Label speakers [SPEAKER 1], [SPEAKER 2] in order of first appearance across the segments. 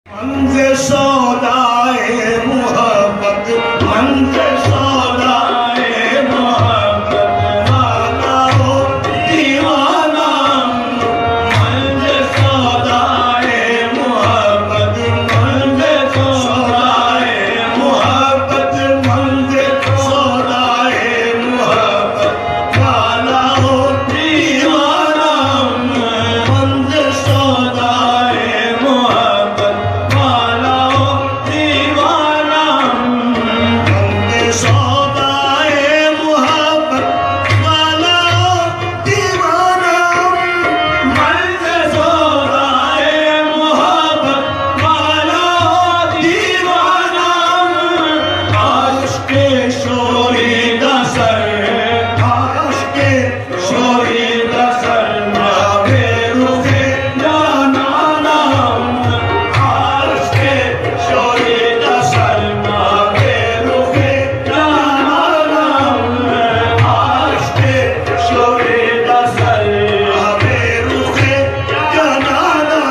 [SPEAKER 1] मंज़िल सौदाए मोहब्बत, मंज़िल सौदाए मोहब्बत, वाला हो दीवाना। मंज़िल सौदाए मोहब्बत, मंज़िल सौदाए मोहब्बत, मंज़िल सौदाए मोहब्बत, वाला हो दीवाना। मंज़िल सौदाए मोहब्बत, वाला हो दीवाना। मंज़िल सौदाए मोहब्बत, वाला हो दीवाना। मंज़िल सौदाए मोहब्बत, वाला हो दीवाना। आशिक़े शोरीदा सर, आशिक़े शोरीदा सर, नावे रुखे जानाना। आशिक़े शोरीदा सर, नावे रुखे जानाना। आशिक़े शोरीदा सर, नावे रुखे जानाना।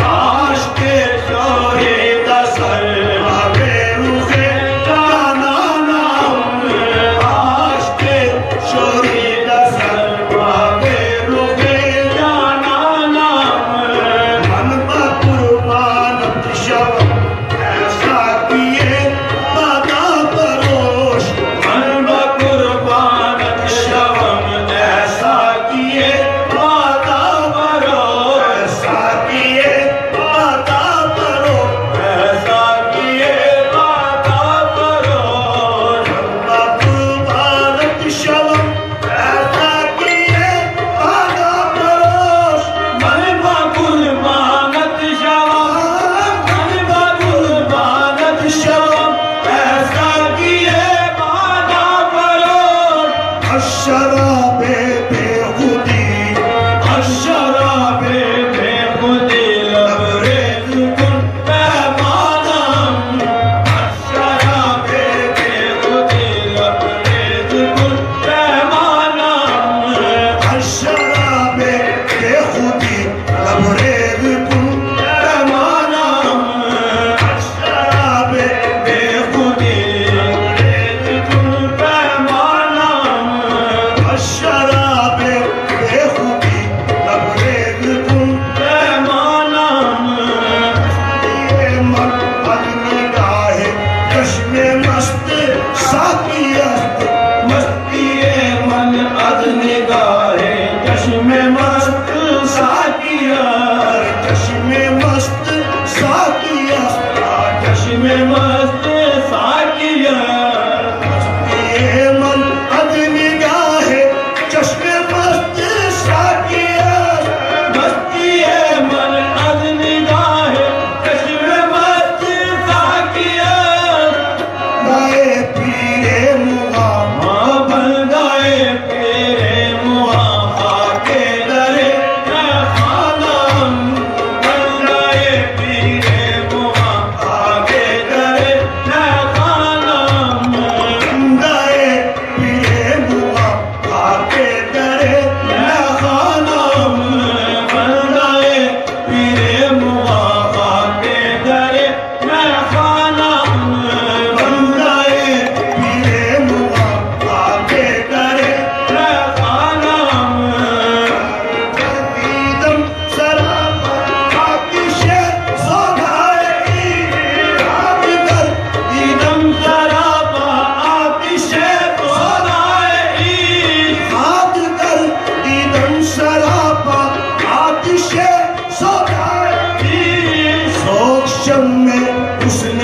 [SPEAKER 1] आशिक़े शोरीदा सर, नावे रुखे जानाना। आशिक़े शोरीदा सर, नावे रुखे जानाना। मन बा कुर्बान शव ऐसा किए वादा परोश। मन बा कुर्बान शव ऐसा किए वादा परोश। ऐसा किए वादा परोश, ऐसा किए वादा परोश। मन बा कुर्बान शव ऐसा किए वादा परोश। मन बा कुर्बानत शव, मन बा कुर्बानत शव ऐसा किए वादा परोश। अशराबे बेखुदी, अशराबे बेखुदी, लबरेज कुन पैमाना। अशराबे बेखुदी, लबरेज कुन पैमाना। अशराबे बेखुदी, लबरेज कुन पैमाना। अशराबे बेखुदी, लबरेज कुन पैमाना। अशराबे बेखुदी, लबरेज कुन पैमाना। ये मन अदनिगाहे चश्मे मस्त साकियस्त, मस्ती ये मन अदनिगाहे चश्मे मस्त साकियस्त। चश्मे मस्त साकियस्त, चश्मे मस्त साकियस्त। ये मन अदनिगाहे चश्मे मस्त साकियस्त। मस्ती ये मन अदनिगाहे चश्मे मस्त साकियस्त। गाए पीरे मुआ माँ बन गाए पीरे मुआ, आके दरे खाना। बन गाए पीरे मुआ, आके दरे खाना। बन गाए पीरे मुआ, आके दरे खाना। बन गाए पीरे मुआ, आके दरे खाना। बन गाए पीरे मुआ, आके दरे खाना। दीदम सरापा आतिशे सौदाई, याद कर दीदम सरापा आतिशे सौदाई। याद कर दीदम सरापा आतिशे सौदाई। सोक्शम में उसने